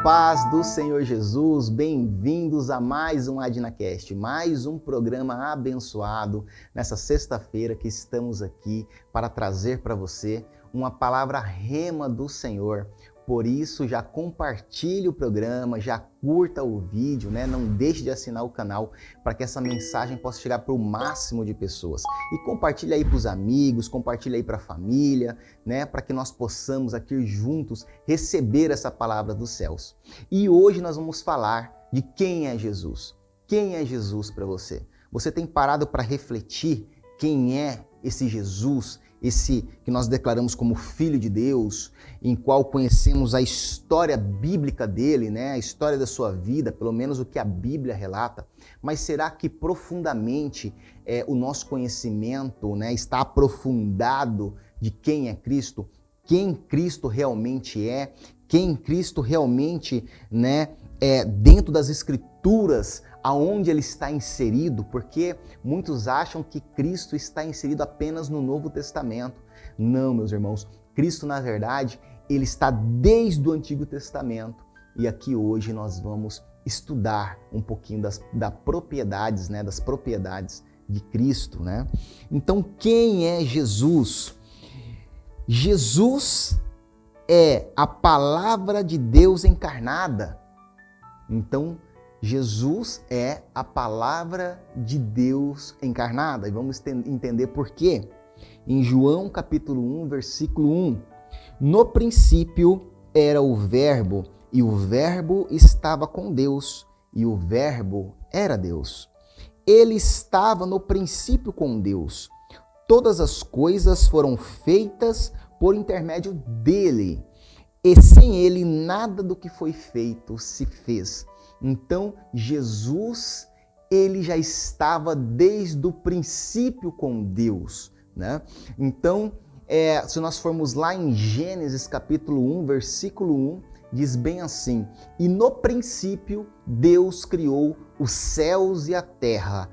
paz do Senhor Jesus, bem-vindos a mais um AdnaCast, mais um programa abençoado nessa sexta-feira que estamos aqui para trazer para você uma palavra rema do Senhor. Por isso, já compartilhe o programa, já curta o vídeo, né? Não deixe de assinar o canal para que essa mensagem possa chegar para o máximo de pessoas. E compartilhe aí para os amigos, compartilhe aí para a família, né? Para que nós possamos aqui juntos receber essa palavra dos céus. E hoje nós vamos falar de quem é Jesus. Quem é Jesus para você? Você tem parado para refletir quem é esse Jesus? Esse que nós declaramos como Filho de Deus, em qual conhecemos a história bíblica dele, né? A história da sua vida, pelo menos o que a Bíblia relata. Mas será que profundamente o nosso conhecimento, né, está aprofundado de quem é Cristo? Quem Cristo realmente é? Quem Cristo realmente, né, é dentro das Escrituras, aonde ele está inserido, porque muitos acham que Cristo está inserido apenas no Novo Testamento. Não, meus irmãos, Cristo, na verdade, ele está desde o Antigo Testamento. E aqui hoje nós vamos estudar um pouquinho das propriedades, né, das propriedades de Cristo, né? Então, quem é Jesus? Jesus é a palavra de Deus encarnada. Então, Jesus é a palavra de Deus encarnada. E vamos entender por quê. Em João capítulo 1, versículo 1. No princípio era o Verbo, e o Verbo estava com Deus, e o Verbo era Deus. Ele estava no princípio com Deus. Todas as coisas foram feitas por intermédio dele. E sem ele, nada do que foi feito se fez. Então, Jesus, ele já estava desde o princípio com Deus, né? Então, se nós formos lá em Gênesis capítulo 1, versículo 1, diz bem assim: e no princípio Deus criou os céus e a terra.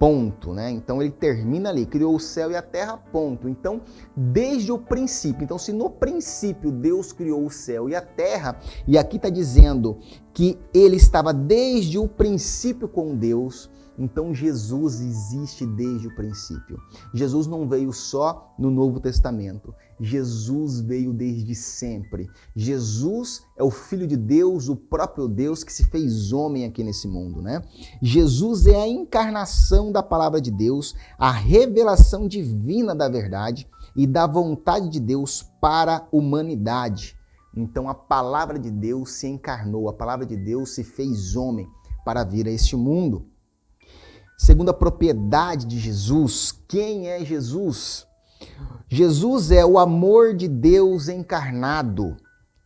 Ponto, né? Então ele termina ali, criou o céu e a terra, ponto. Então, desde o princípio. Então, se no princípio Deus criou o céu e a terra, e aqui está dizendo que ele estava desde o princípio com Deus, então Jesus existe desde o princípio. Jesus não veio só no Novo Testamento. Jesus veio desde sempre. Jesus é o Filho de Deus, o próprio Deus que se fez homem aqui nesse mundo, né? Jesus é a encarnação da palavra de Deus, a revelação divina da verdade e da vontade de Deus para a humanidade. Então a palavra de Deus se encarnou, a palavra de Deus se fez homem para vir a este mundo. Segunda propriedade de Jesus, quem é Jesus? Jesus é o amor de Deus encarnado.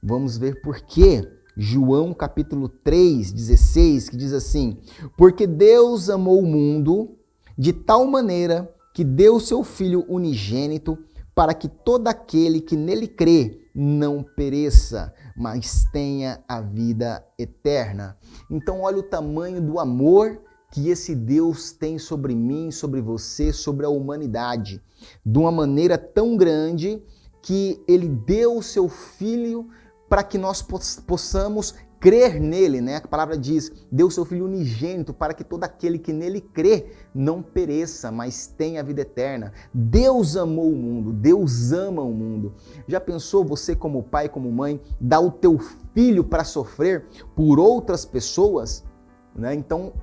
Vamos ver por quê. João capítulo 3, 16, que diz assim: porque Deus amou o mundo de tal maneira que deu seu Filho unigênito para que todo aquele que nele crê não pereça, mas tenha a vida eterna. Então olha o tamanho do amor que esse Deus tem sobre mim, sobre você, sobre a humanidade, de uma maneira tão grande que ele deu o seu Filho para que nós possamos crer nele, né? A palavra diz, deu o seu Filho unigênito para que todo aquele que nele crê não pereça, mas tenha a vida eterna. Deus amou o mundo, Deus ama o mundo. Já pensou você como pai, como mãe, dar o teu filho para sofrer por outras pessoas? Né? Então,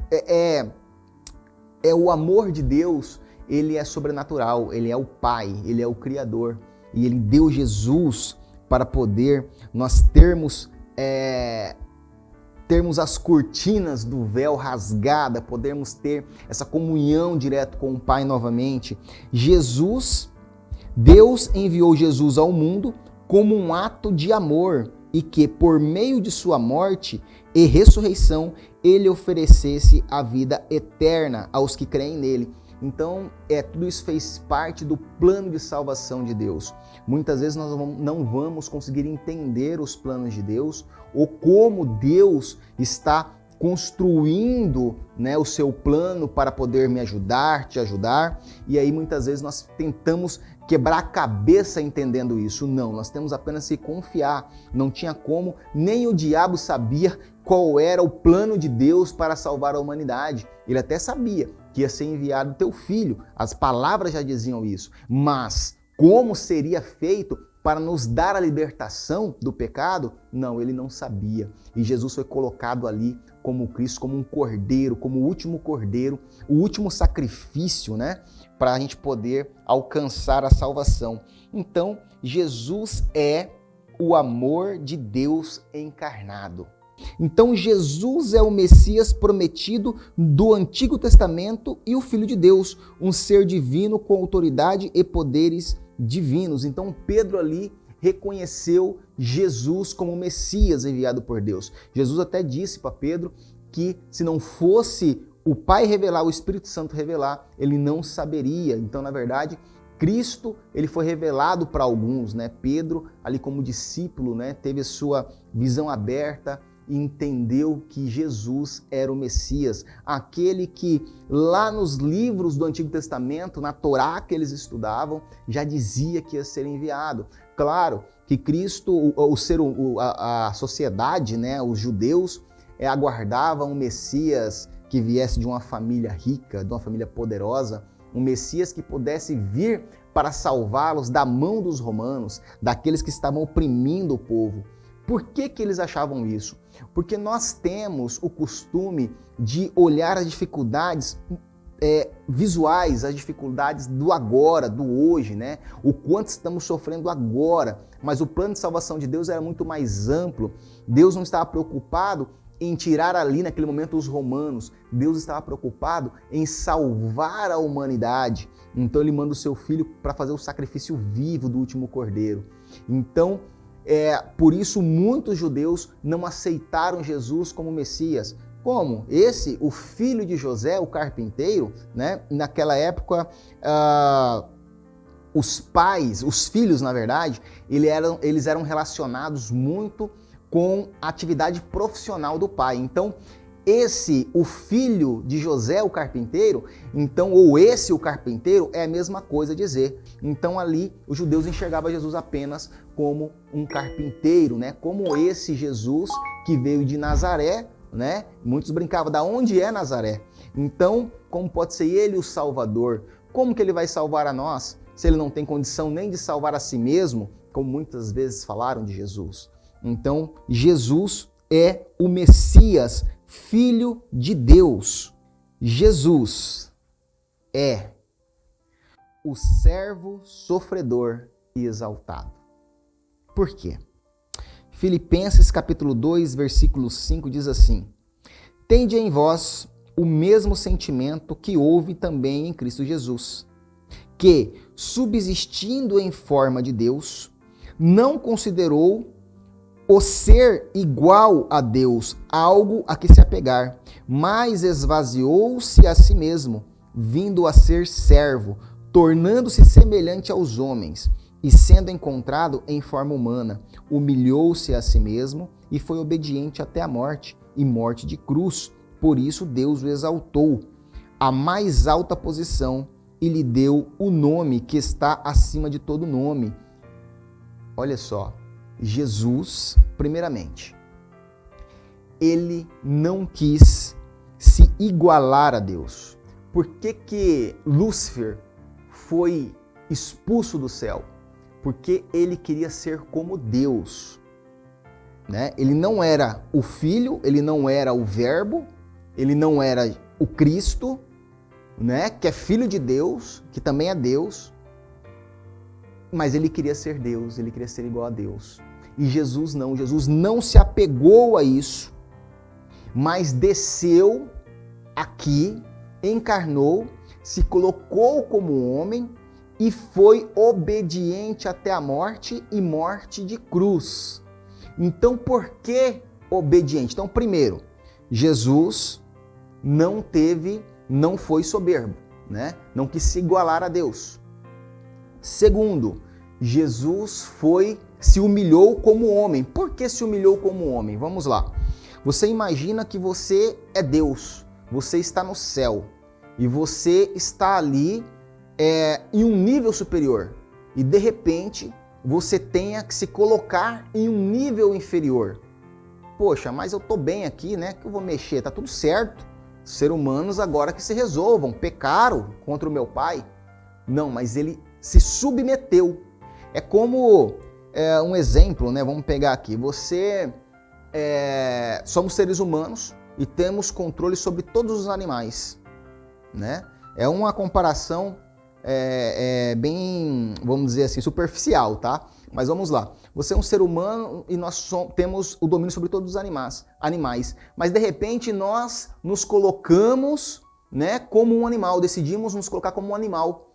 o amor de Deus, ele é sobrenatural, ele é o Pai, ele é o Criador. E ele deu Jesus para poder nós termos as cortinas do véu rasgada, podermos ter essa comunhão direto com o Pai novamente. Deus enviou Jesus ao mundo como um ato de amor e que, por meio de sua morte e ressurreição, ele oferecesse a vida eterna aos que creem nele. Então, tudo isso fez parte do plano de salvação de Deus. Muitas vezes nós não vamos conseguir entender os planos de Deus ou como Deus está construindo, né, o seu plano para poder me ajudar, te ajudar. E aí muitas vezes nós tentamos quebrar a cabeça entendendo isso. Não, nós temos apenas que confiar. Não tinha como, nem o diabo sabia qual era o plano de Deus para salvar a humanidade. Ele até sabia que ia ser enviado teu filho. As palavras já diziam isso. Mas como seria feito para nos dar a libertação do pecado? Não, ele não sabia. E Jesus foi colocado ali como Cristo, como um cordeiro, como o último sacrifício, né? Para a gente poder alcançar a salvação. Então, Jesus é o amor de Deus encarnado. Então, Jesus é o Messias prometido do Antigo Testamento e o Filho de Deus, um ser divino com autoridade e poderes divinos. Então, Pedro ali reconheceu Jesus como o Messias enviado por Deus. Jesus até disse para Pedro que se não fosse o Pai revelar, o Espírito Santo revelar, ele não saberia. Então, na verdade, Cristo, ele foi revelado para alguns, né? Pedro, ali como discípulo, né, teve a sua visão aberta e entendeu que Jesus era o Messias, aquele que lá nos livros do Antigo Testamento, na Torá que eles estudavam, já dizia que ia ser enviado. Claro que Cristo, a sociedade, né, os judeus, aguardavam um Messias que viesse de uma família rica, de uma família poderosa, um Messias que pudesse vir para salvá-los da mão dos romanos, daqueles que estavam oprimindo o povo. Por que eles achavam isso? Porque nós temos o costume de olhar as dificuldades visuais, as dificuldades do agora, do hoje, né? O quanto estamos sofrendo agora. Mas o plano de salvação de Deus era muito mais amplo. Deus não estava preocupado em tirar ali naquele momento os romanos. Deus estava preocupado em salvar a humanidade. Então ele manda o seu filho para fazer o sacrifício vivo do último cordeiro. Então, por isso muitos judeus não aceitaram Jesus como Messias. Como? O filho de José, o carpinteiro, né? Naquela época, os filhos, na verdade, eles eram relacionados muito com a atividade profissional do pai. Então, o filho de José, o carpinteiro, o carpinteiro, é a mesma coisa dizer. Então ali os judeus enxergavam Jesus apenas como um carpinteiro, né? Como esse Jesus que veio de Nazaré, né? Muitos brincavam, da onde é Nazaré? Então, como pode ser ele o Salvador? Como que ele vai salvar a nós, se ele não tem condição nem de salvar a si mesmo, como muitas vezes falaram de Jesus? Então, Jesus é o Messias, Filho de Deus. Jesus é o servo sofredor e exaltado. Por quê? Filipenses capítulo 2, versículo 5 diz assim: Tende em vós o mesmo sentimento que houve também em Cristo Jesus, que, subsistindo em forma de Deus, não considerou o ser igual a Deus algo a que se apegar, mas esvaziou-se a si mesmo, vindo a ser servo, tornando-se semelhante aos homens, e sendo encontrado em forma humana, humilhou-se a si mesmo e foi obediente até a morte, e morte de cruz. Por isso Deus o exaltou à mais alta posição e lhe deu o nome que está acima de todo nome. Olha só, Jesus, primeiramente, ele não quis se igualar a Deus. Por que Lúcifer foi expulso do céu? Porque ele queria ser como Deus, né? Ele não era o Filho, ele não era o Verbo, ele não era o Cristo, né? Que é Filho de Deus, que também é Deus, mas ele queria ser Deus, ele queria ser igual a Deus. E Jesus não se apegou a isso, mas desceu aqui, encarnou, se colocou como homem e foi obediente até a morte e morte de cruz. Então, por que obediente? Então, primeiro, Jesus não foi soberbo, né? Não quis se igualar a Deus. Segundo, Jesus se humilhou como homem. Por que se humilhou como homem? Vamos lá. Você imagina que você é Deus, você está no céu e você está ali em um nível superior. e de repente você tenha que se colocar em um nível inferior. Poxa, mas eu tô bem aqui, né? Que eu vou mexer, tá tudo certo. Seres humanos agora que se resolvam, pecaram contra o meu pai. Não, mas ele se submeteu. É como um exemplo, né? Vamos pegar aqui. Somos seres humanos e temos controle sobre todos os animais, né? É uma comparação bem, vamos dizer assim, superficial, tá? Mas vamos lá. Você é um ser humano e nós temos o domínio sobre todos os animais. Mas de repente nós nos colocamos, né, como um animal, decidimos nos colocar como um animal.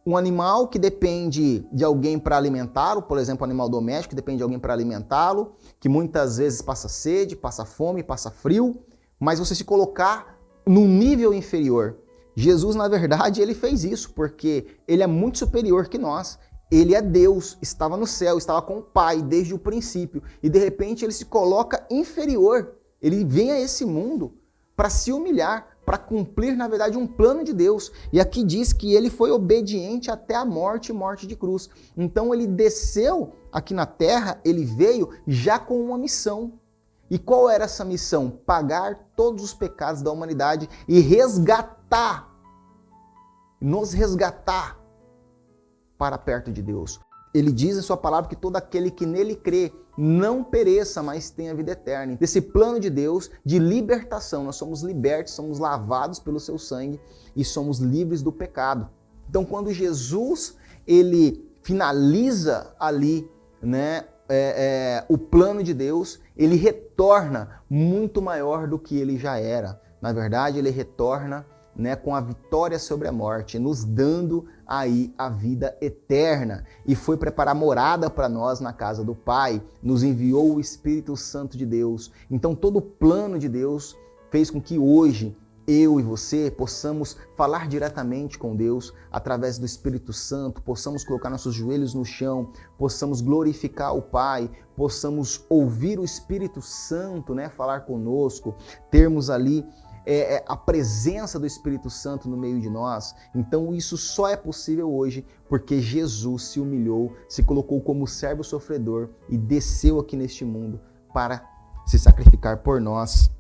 Um animal que depende de alguém para alimentá-lo, por exemplo, um animal doméstico que depende de alguém para alimentá-lo, que muitas vezes passa sede, passa fome, passa frio, mas você se colocar num nível inferior. Jesus, na verdade, ele fez isso porque ele é muito superior que nós. Ele é Deus, estava no céu, estava com o Pai desde o princípio e de repente ele se coloca inferior. Ele vem a esse mundo para se humilhar, para cumprir, na verdade, um plano de Deus. E aqui diz que ele foi obediente até a morte e morte de cruz. Então ele desceu aqui na terra, ele veio já com uma missão. E qual era essa missão? Pagar todos os pecados da humanidade e nos resgatar para perto de Deus. Ele diz em sua palavra que todo aquele que nele crê não pereça, mas tenha vida eterna. Desse plano de Deus de libertação, nós somos libertos, somos lavados pelo seu sangue e somos livres do pecado. Então, quando Jesus ele finaliza ali, né, o plano de Deus, ele retorna muito maior do que ele já era. Na verdade, ele retorna, né, com a vitória sobre a morte, nos dando aí a vida eterna. E foi preparar morada para nós na casa do Pai, nos enviou o Espírito Santo de Deus. Então todo o plano de Deus fez com que hoje eu e você possamos falar diretamente com Deus através do Espírito Santo, possamos colocar nossos joelhos no chão, possamos glorificar o Pai, possamos ouvir o Espírito Santo, né, falar conosco, termos ali a presença do Espírito Santo no meio de nós. Então isso só é possível hoje porque Jesus se humilhou, se colocou como servo sofredor e desceu aqui neste mundo para se sacrificar por nós.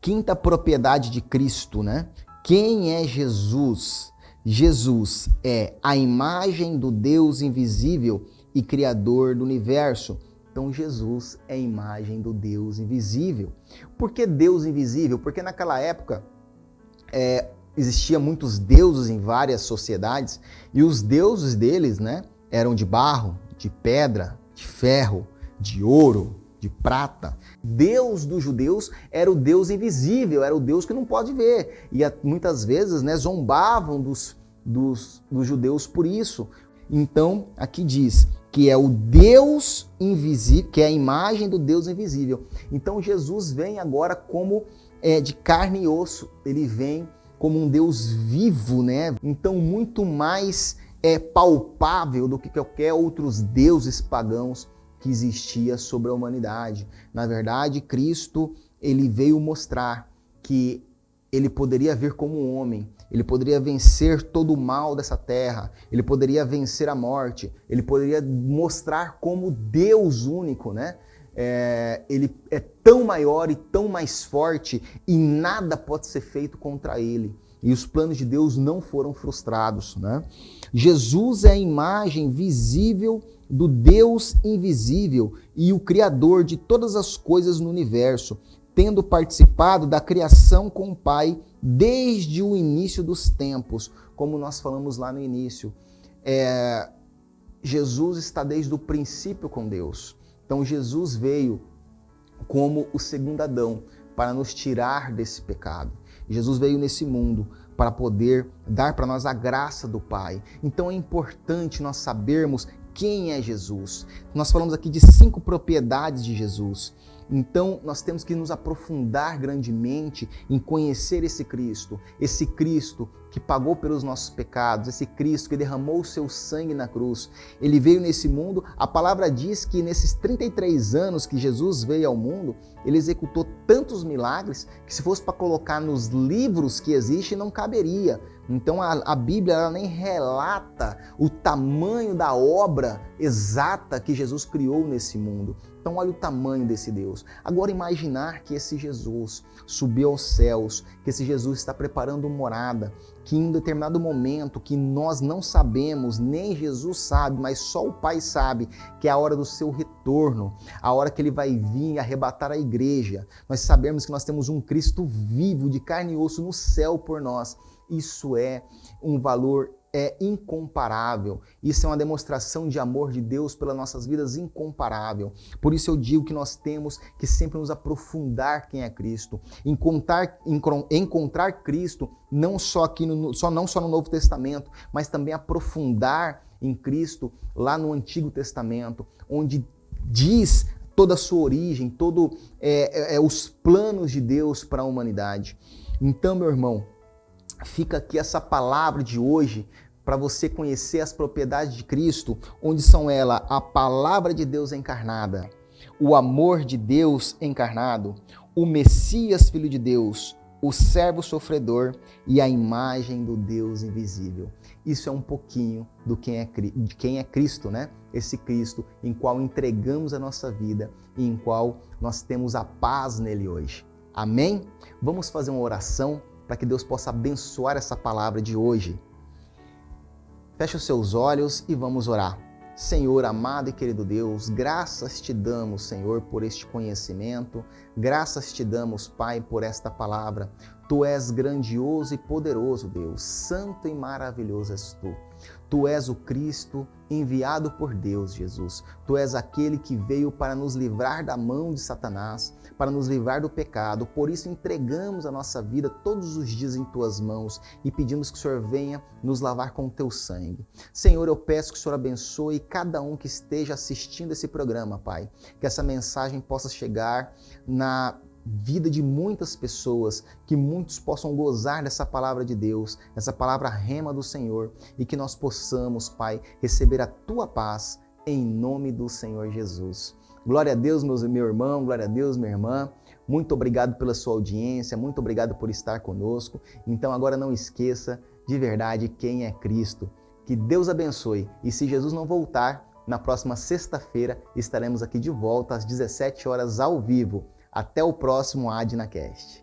Quinta propriedade de Cristo, né? Quem é Jesus? Jesus é a imagem do Deus invisível e criador do universo. Então Jesus é a imagem do Deus invisível. Por que Deus invisível? Porque naquela época existia muitos deuses em várias sociedades e os deuses deles, né, eram de barro, de pedra, de ferro, de ouro, de prata. Deus dos judeus era o Deus invisível, era o Deus que não pode ver. E muitas vezes, né, zombavam dos judeus por isso. Então aqui diz que é o Deus invisível, que é a imagem do Deus invisível. Então Jesus vem agora como de carne e osso, ele vem como um Deus vivo, né? Então muito mais palpável do que qualquer outros deuses pagãos que existia sobre a humanidade. Na verdade, Cristo, ele veio mostrar que ele poderia vir como um homem, ele poderia vencer todo o mal dessa terra, ele poderia vencer a morte, ele poderia mostrar como Deus único, né? Ele é tão maior e tão mais forte e nada pode ser feito contra ele. E os planos de Deus não foram frustrados, né? Jesus é a imagem visível do Deus invisível e o Criador de todas as coisas no universo, tendo participado da criação com o Pai desde o início dos tempos, como nós falamos lá no início. Jesus está desde o princípio com Deus. Então Jesus veio como o segundo Adão para nos tirar desse pecado. Jesus veio nesse mundo para poder dar para nós a graça do Pai. Então é importante nós sabermos quem é Jesus. Nós falamos aqui de 5 propriedades de Jesus. Então, nós temos que nos aprofundar grandemente em conhecer esse Cristo que pagou pelos nossos pecados, esse Cristo que derramou o seu sangue na cruz. Ele veio nesse mundo, a palavra diz que nesses 33 anos que Jesus veio ao mundo, ele executou tantos milagres que se fosse para colocar nos livros que existem, não caberia. Então a Bíblia ela nem relata o tamanho da obra exata que Jesus criou nesse mundo. Então olha o tamanho desse Deus. Agora imaginar que esse Jesus subiu aos céus, que esse Jesus está preparando morada, que em um determinado momento que nós não sabemos, nem Jesus sabe, mas só o Pai sabe, que é a hora do seu retorno, a hora que ele vai vir arrebatar a igreja. Nós sabemos que nós temos um Cristo vivo, de carne e osso no céu por nós. Isso é um valor incomparável. Isso é uma demonstração de amor de Deus pelas nossas vidas incomparável. Por isso eu digo que nós temos que sempre nos aprofundar quem é Cristo, encontrar Cristo não só no Novo Testamento, mas também aprofundar em Cristo lá no Antigo Testamento, onde diz toda a sua origem, os planos de Deus para a humanidade. Então, meu irmão, fica aqui essa palavra de hoje para você conhecer as propriedades de Cristo, onde são ela a palavra de Deus encarnada, o amor de Deus encarnado, o Messias, Filho de Deus, o servo sofredor e a imagem do Deus invisível. Isso é um pouquinho de quem é Cristo, né? Esse Cristo em qual entregamos a nossa vida e em qual nós temos a paz nele hoje. Amém? Vamos fazer uma oração para que Deus possa abençoar essa palavra de hoje. Feche os seus olhos e vamos orar. Senhor, amado e querido Deus, graças te damos, Senhor, por este conhecimento. Graças te damos, Pai, por esta palavra. Tu és grandioso e poderoso, Deus. Santo e maravilhoso és tu. Tu és o Cristo enviado por Deus, Jesus. Tu és aquele que veio para nos livrar da mão de Satanás, para nos livrar do pecado. Por isso entregamos a nossa vida todos os dias em tuas mãos e pedimos que o Senhor venha nos lavar com o teu sangue. Senhor, eu peço que o Senhor abençoe cada um que esteja assistindo esse programa, Pai. Que essa mensagem possa chegar na vida de muitas pessoas, que muitos possam gozar dessa palavra de Deus, essa palavra rema do Senhor, e que nós possamos, Pai, receber a Tua paz em nome do Senhor Jesus. Glória a Deus, meu irmão, glória a Deus, minha irmã. Muito obrigado pela sua audiência, muito obrigado por estar conosco. Então agora não esqueça de verdade quem é Cristo. Que Deus abençoe. E se Jesus não voltar, na próxima sexta-feira estaremos aqui de volta às 17 horas ao vivo. Até o próximo AdnaCast.